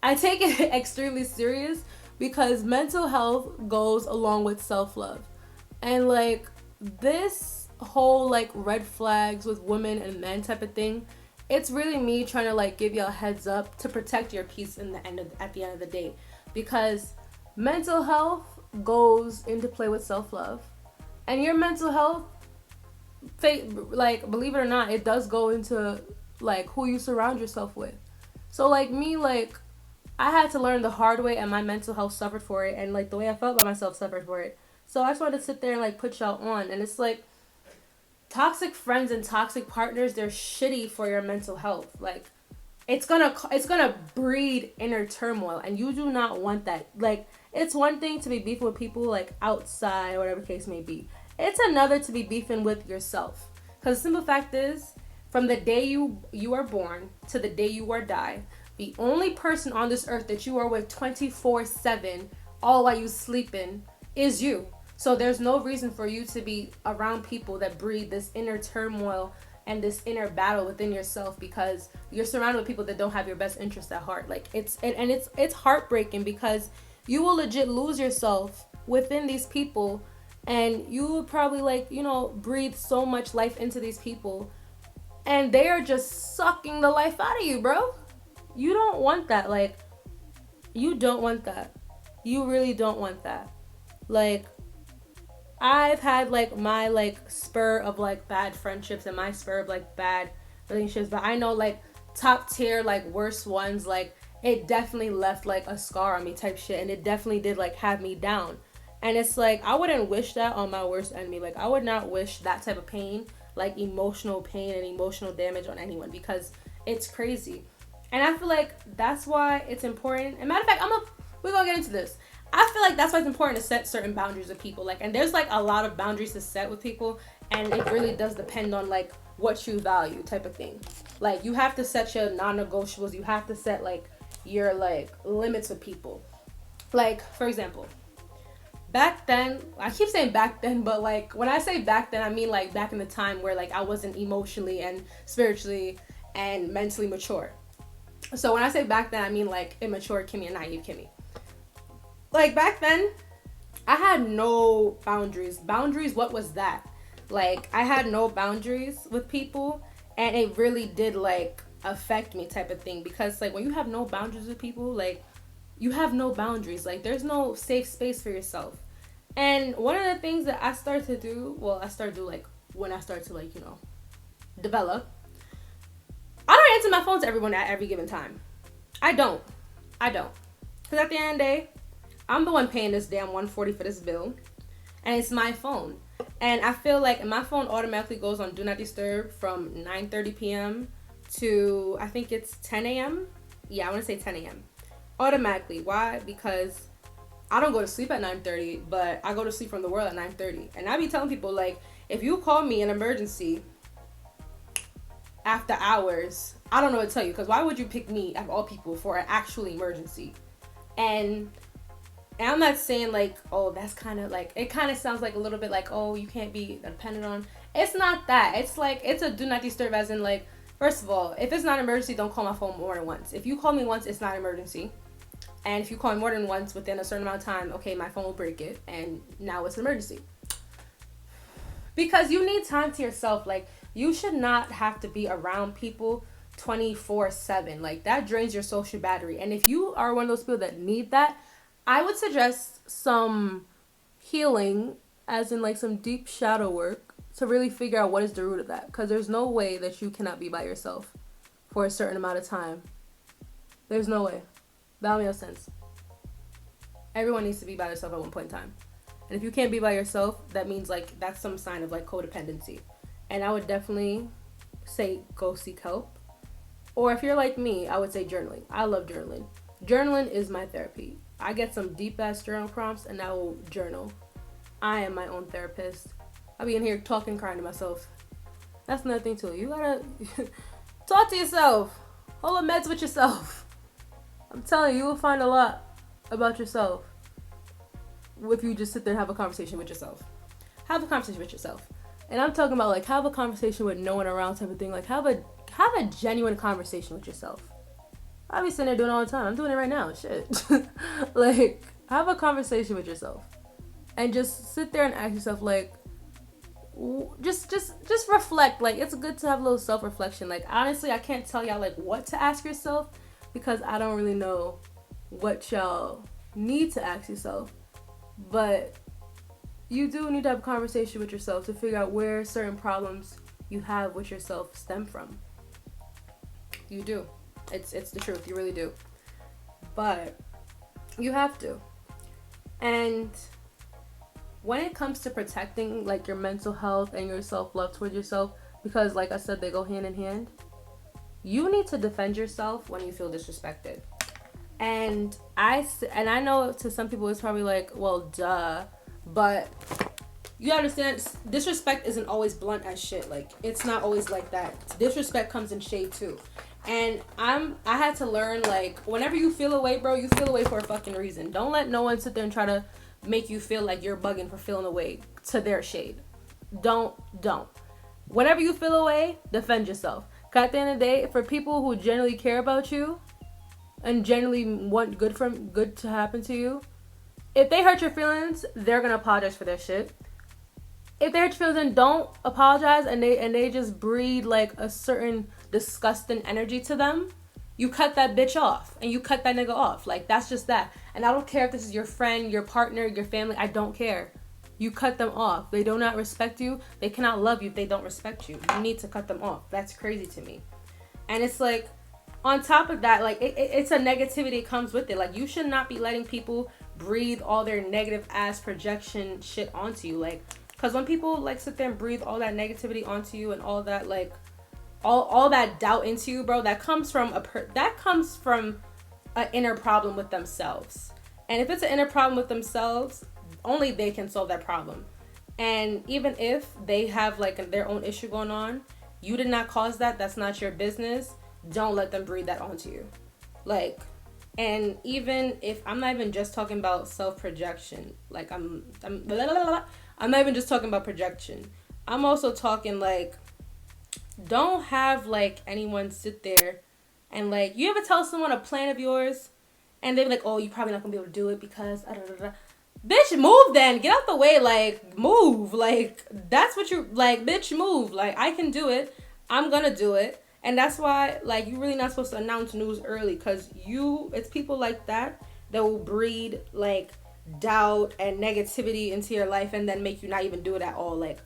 I take it extremely serious because mental health goes along with self-love. And like, this whole like red flags with women and men type of thing, it's really me trying to like give you a heads up to protect your peace at the end of the day, because mental health goes into play with self-love, and your mental health, like, believe it or not, it does go into like who you surround yourself with. So like me, like, I had to learn the hard way, and my mental health suffered for it, and like the way I felt about myself suffered for it. So I just wanted to sit there and like put y'all on. And it's like, toxic friends and toxic partners, they're shitty for your mental health. Like, it's gonna breed inner turmoil, and you do not want that. Like, it's one thing to be beefing with people like outside or whatever case may be. It's another to be beefing with yourself. Because the simple fact is, from the day you are born to the day you are die, the only person on this earth that you are with 24/7, all while you sleeping, is you. So there's no reason for you to be around people that breed this inner turmoil and this inner battle within yourself, because you're surrounded with people that don't have your best interest at heart. Like, it's heartbreaking, because you will legit lose yourself within these people, and you will probably, like, you know, breathe so much life into these people, and they are just sucking the life out of you, bro. You don't want that. Like, you don't want that. You really don't want that. Like, I've had like my like spur of like bad friendships and my spur of like bad relationships, but I know like top tier, like worst ones, like it definitely left like a scar on me type shit, and it definitely did like have me down. And it's like, I wouldn't wish that on my worst enemy. Like, I would not wish that type of pain, like emotional pain and emotional damage, on anyone, because it's crazy. And I feel like that's why it's important. And matter of fact, we're gonna get into this. I feel like that's why it's important to set certain boundaries with people. Like, and there's like a lot of boundaries to set with people, and it really does depend on like what you value type of thing. Like, you have to set your non-negotiables. You have to set like your like limits with people. Like, for example, back then, I keep saying back then, but like when I say back then, I mean like back in the time where like I wasn't emotionally and spiritually and mentally mature. So when I say back then, I mean like immature Kimmi and naive Kimmi. Like, back then, I had no boundaries. Boundaries, what was that? Like, I had no boundaries with people, and it really did like affect me type of thing, because like when you have no boundaries with people, like, you have no boundaries. Like, there's no safe space for yourself. And one of the things that I started to do like when I started to like, you know, develop, I don't answer my phone to everyone at every given time. I don't. Because at the end of the day, I'm the one paying this damn $140 for this bill, and it's my phone. And I feel like my phone automatically goes on Do Not Disturb from 9:30 p.m. to, I think it's 10 a.m. Yeah, I want to say 10 a.m. Automatically. Why? Because I don't go to sleep at 9:30, but I go to sleep from the world at 9:30. And I be telling people, like, if you call me an emergency after hours, I don't know what to tell you, because why would you pick me, of all people, for an actual emergency? And I'm not saying like, oh, that's kind of like, it kind of sounds like a little bit like, oh, you can't be dependent on. It's not that. It's like, it's a do not disturb, as in like, first of all, if it's not an emergency, don't call my phone more than once. If you call me once, it's not an emergency. And if you call me more than once within a certain amount of time, okay, my phone will break it, and now it's an emergency. Because you need time to yourself. Like, you should not have to be around people 24/7. Like, that drains your social battery. And if you are one of those people that need that, I would suggest some healing, as in like some deep shadow work, to really figure out what is the root of that. Because there's no way that you cannot be by yourself for a certain amount of time. There's no way. That don't make no sense. Everyone needs to be by themselves at one point in time. And if you can't be by yourself, that means like that's some sign of like codependency. And I would definitely say go seek help. Or if you're like me, I would say journaling. I love journaling. Journaling is my therapy. I get some deep ass journal prompts and I will journal. I am my own therapist. I'll be in here talking, crying to myself. That's another thing too. You gotta talk to yourself. Hold the meds with yourself. I'm telling you, you will find a lot about yourself if you just sit there and have a conversation with yourself. Have a conversation with yourself. And I'm talking about like have a conversation with no one around type of thing. Like have a genuine conversation with yourself. I be sitting there doing it all the time. I'm doing it right now. Shit. Like have a conversation with yourself. And just sit there and ask yourself like just reflect. Like it's good to have a little self-reflection. Like honestly, I can't tell y'all like what to ask yourself because I don't really know what y'all need to ask yourself. But you do need to have a conversation with yourself to figure out where certain problems you have with yourself stem from. You do. It's the truth. You really do. But you have to. And when it comes to protecting like your mental health and your self-love towards yourself, because like I said, they go hand in hand, you need to defend yourself when you feel disrespected. And I know to some people it's probably like, well, duh. But you understand, disrespect isn't always blunt as shit. Like, it's not always like that. Disrespect comes in shade too. And I had to learn, like, whenever you feel away, bro, you feel away for a fucking reason. Don't let no one sit there and try to make you feel like you're bugging for feeling away to their shade. Don't. Whenever you feel away, defend yourself. Because at the end of the day, for people who genuinely care about you and genuinely want good to happen to you, if they hurt your feelings, they're gonna apologize for their shit. If they hurt your feelings and don't apologize and they just breed like a certain disgusting energy to them, you cut that bitch off and you cut that nigga off. Like that's just that. And I don't care if this is your friend, your partner, your family, I don't care. You cut them off. They do not respect you. They cannot love you if they don't respect you. You need to cut them off. That's crazy to me. And it's like, on top of that, like it's a negativity that comes with it. Like you should not be letting people breathe all their negative ass projection shit onto you. Like, because when people like sit there and breathe all that negativity onto you and all that like all that doubt into you, bro, that comes from an inner problem with themselves. And if it's an inner problem with themselves, only they can solve that problem. And even if they have like their own issue going on, you did not cause that. That's not your business. Don't let them breathe that onto you. Like, and even if I'm not even just talking about self-projection, like I'm not even just talking about projection. I'm also talking like, don't have like anyone sit there and like, you ever tell someone a plan of yours and they're like, oh, you're probably not gonna be able to do it because bitch, move then, get out the way, like move, like that's what you like, bitch, move, like I can do it, I'm gonna do it. And that's why, like, you're really not supposed to announce news early, because it's people like that will breed, like, doubt and negativity into your life and then make you not even do it at all. Like,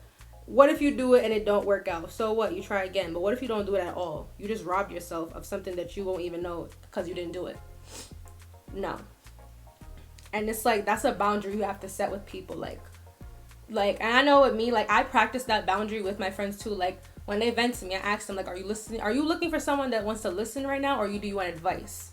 what if you do it and it don't work out? So what? You try again. But what if you don't do it at all? You just robbed yourself of something that you won't even know because you didn't do it. No. And it's like, that's a boundary you have to set with people. Like, and I know with me, like, I practice that boundary with my friends too. Like, when they vent to me, I ask them, like, are you listening? Are you looking for someone that wants to listen right now, or do you want advice?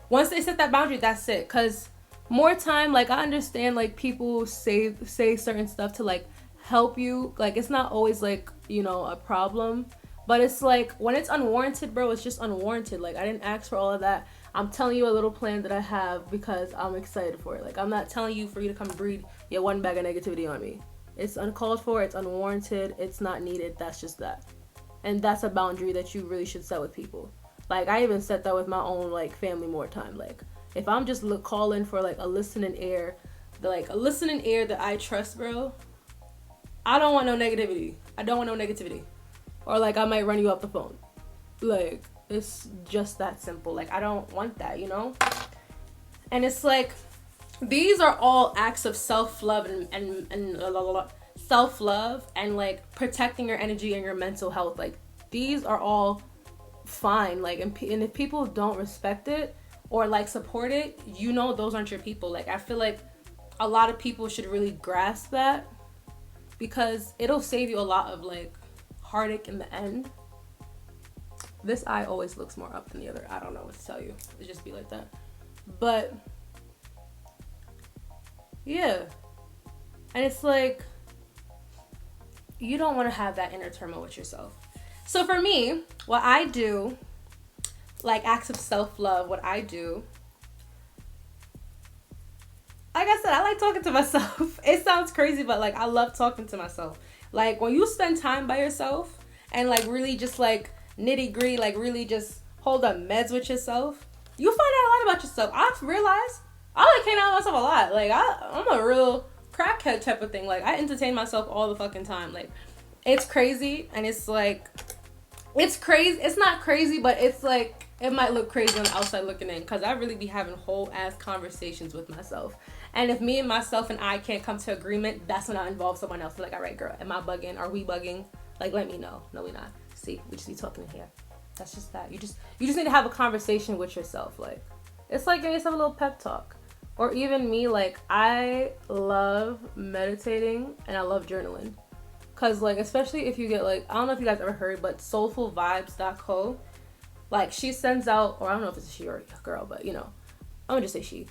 Once they set that boundary, that's it. Because more time, like, I understand, like, people say certain stuff to, like, help you. Like, it's not always, like, you know, a problem. But it's, like, when it's unwarranted, bro, it's just unwarranted. Like, I didn't ask for all of that. I'm telling you a little plan that I have because I'm excited for it. Like, I'm not telling you for you to come breed your one bag of negativity on me. It's uncalled for, it's unwarranted, it's not needed, that's just that. And that's a boundary that you really should set with people. Like, I even set that with my own, like, family more time. Like, if I'm just calling for, like, a listening ear that I trust, bro, I don't want no negativity. Or, like, I might run you off the phone. Like, it's just that simple. Like, I don't want that, you know? And it's like, these are all acts of self-love and self-love and like protecting your energy and your mental health. Like, these are all fine. Like, and if people don't respect it or like support it, you know, those aren't your people. Like, I feel like a lot of people should really grasp that, because it'll save you a lot of like heartache in the end. This eye always looks more up than the other. I don't know what to tell you. It just be like that. But yeah. And it's like, you don't want to have that inner turmoil with yourself. So for me, what I do, like acts of self-love, what I do, like I said, I like talking to myself. It sounds crazy, but like I love talking to myself. Like when you spend time by yourself and like really just like nitty gritty, like really just hold up meds with yourself, you find out a lot about yourself. I've realized I like hanging out with myself a lot. Like I'm a real crackhead type of thing. Like I entertain myself all the fucking time. Like it's crazy, and it's like, it's crazy. It's not crazy, but it's like, it might look crazy on the outside looking in, because I really be having whole ass conversations with myself. And if me and myself and I can't come to agreement, that's when I involve someone else. Like, all right, girl, am I bugging? Are we bugging? Like, let me know. No, we not. See, we just be talking in here. That's just that. You just need to have a conversation with yourself. Like, it's like giving yourself a little pep talk. Or even me, like, I love meditating and I love journaling. Because, like, especially if you get, like, I don't know if you guys ever heard, but Soulful Vibes Co, like, she sends out, or I don't know if it's a she or a girl, but, you know, I'm gonna just say she.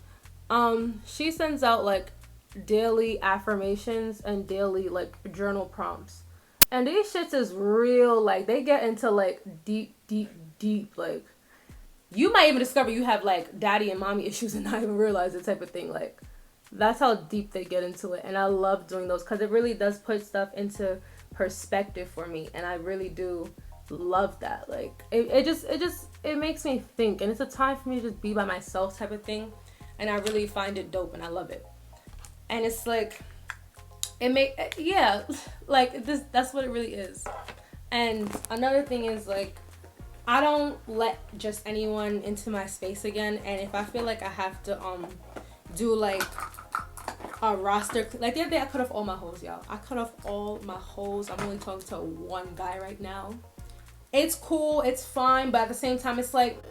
She sends out, like, daily affirmations and daily, like, journal prompts. And these shits is real, like, they get into, like, deep, like, you might even discover you have, like, daddy and mommy issues and not even realize it type of thing. Like, that's how deep they get into it. And I love doing those because it really does put stuff into perspective for me. And I really do love that. Like, it makes me think. And it's a time for me to just be by myself type of thing. And I really find it dope and I love it. And it's like, like this, that's what it really is. And another thing is, like, I don't let just anyone into my space again. And if I feel like I have to do like a roster, like the other day I cut off all my hoes, y'all. I cut off all my hoes. I'm only talking to one guy right now. It's cool, it's fine, but at the same time it's like,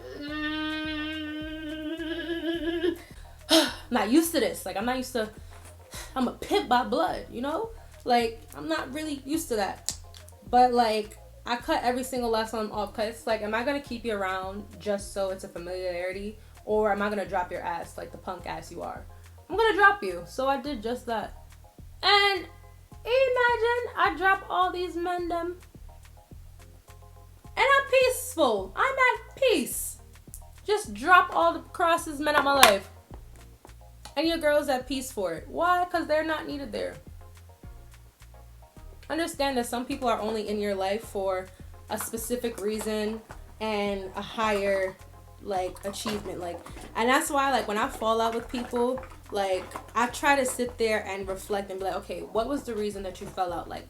not used to this. Like, I'm not used to, I'm a pimp by blood, you know? Like, I'm not really used to that. But like, I cut every single last one off, because it's like, am I gonna keep you around just so it's a familiarity, or am I gonna drop your ass like the punk ass you are? I'm gonna drop you. So I did just that. And imagine I drop all these men them, and I'm peaceful. I'm at peace. Just drop all the crosses men out my life. And your girl's at peace for it. Why? Because they're not needed there. Understand that some people are only in your life for a specific reason and a higher, like, achievement. Like, and that's why, like, when I fall out with people, like, I try to sit there and reflect and be like, okay, what was the reason that you fell out? Like,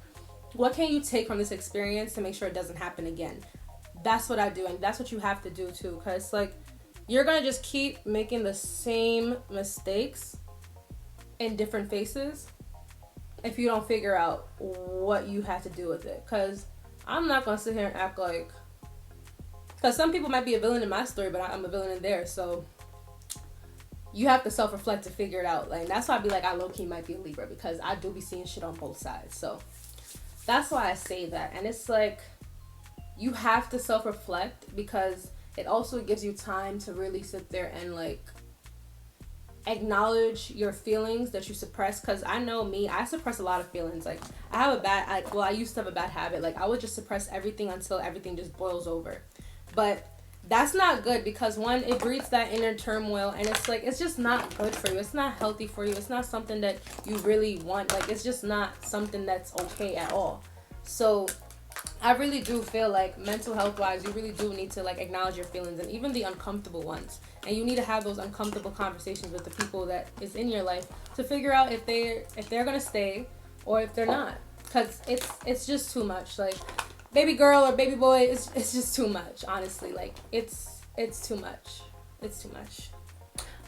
what can you take from this experience to make sure it doesn't happen again? That's what I do, and that's what you have to do too, because, like, you're gonna just keep making the same mistakes in different faces if you don't figure out what you have to do with it. Because I'm not gonna sit here and act like, because some people might be a villain in my story, but I'm a villain in theirs. So you have to self-reflect to figure it out. Like, that's why I be like, I low-key might be a Libra, because I do be seeing shit on both sides. So that's why I say that. And it's like, you have to self-reflect, because it also gives you time to really sit there and, like, acknowledge your feelings that you suppress. Because I know me, I suppress a lot of feelings. Like, I used to have a bad habit. Like, I would just suppress everything until everything just boils over. But that's not good, because one, it breeds that inner turmoil, and it's like, it's just not good for you. It's not healthy for you. It's not something that you really want. Like, it's just not something that's okay at all. So I really do feel like, mental health wise, you really do need to, like, acknowledge your feelings, and even the uncomfortable ones. And you need to have those uncomfortable conversations with the people that is in your life to figure out if they're gonna stay or if they're not. Because it's just too much. Like, baby girl or baby boy, it's just too much, honestly. Like, it's too much. It's too much.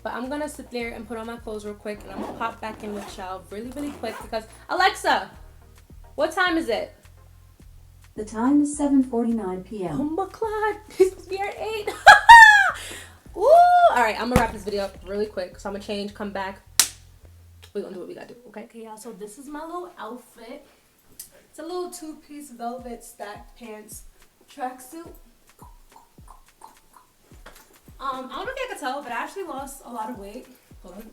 But I'm gonna sit there and put on my clothes real quick, and I'm gonna pop back in with y'all really, really quick, because Alexa, what time is it? The time is 7:49 p.m. Oh my God, it's supposed to be at 8. Ooh, all right, I'm gonna wrap this video up really quick. So I'm gonna change, come back. We're gonna do what we gotta do, okay? Okay, y'all, so this is my little outfit. It's a little two-piece velvet stacked pants tracksuit. I don't know if you can tell, but I actually lost a lot of weight. Hold on.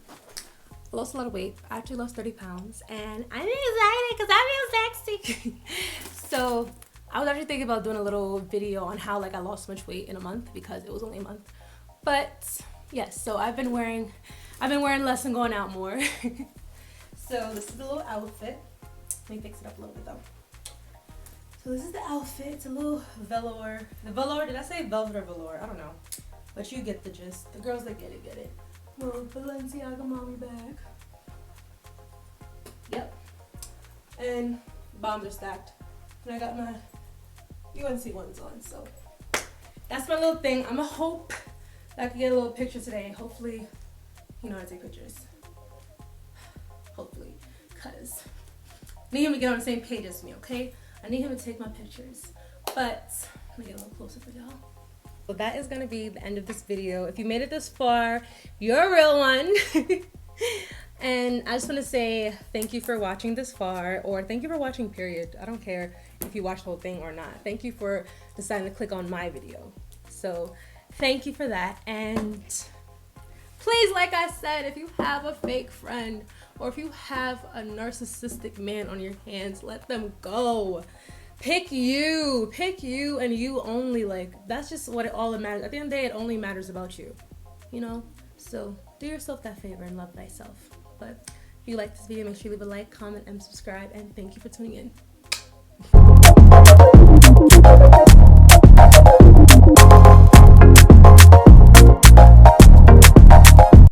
I lost a lot of weight. I actually lost 30 pounds, and I'm excited because I feel sexy. So I was actually thinking about doing a little video on how like I lost so much weight in a month because it was only a month. But yes, so I've been wearing less and going out more. So this is the little outfit. Let me fix it up a little bit though. So this is the outfit. It's a little velour. The velour, did I say velvet or velour? I don't know. But you get the gist. The girls that get it. Little Balenciaga mommy bag. Yep. And bombs are stacked. And I got my UNC ones on. So that's my little thing. I'm gonna hope that I can get a little picture today. Hopefully, you know how to take pictures. Hopefully. Because I need him to get on the same page as me, okay? I need him to take my pictures. But let me get a little closer for y'all. So that is going to be the end of this video. If you made it this far, you're a real one. And I just want to say thank you for watching this far, or thank you for watching, period. I don't care if you watched the whole thing or not. Thank you for deciding to click on my video. So thank you for that. And please, like I said, if you have a fake friend or if you have a narcissistic man on your hands, let them go. Pick you and you only. Like, that's just what it all matters. At the end of the day, it only matters about you, you know? So do yourself that favor and love thyself. But if you like this video, make sure you leave a like, comment, and subscribe. And thank you for tuning in.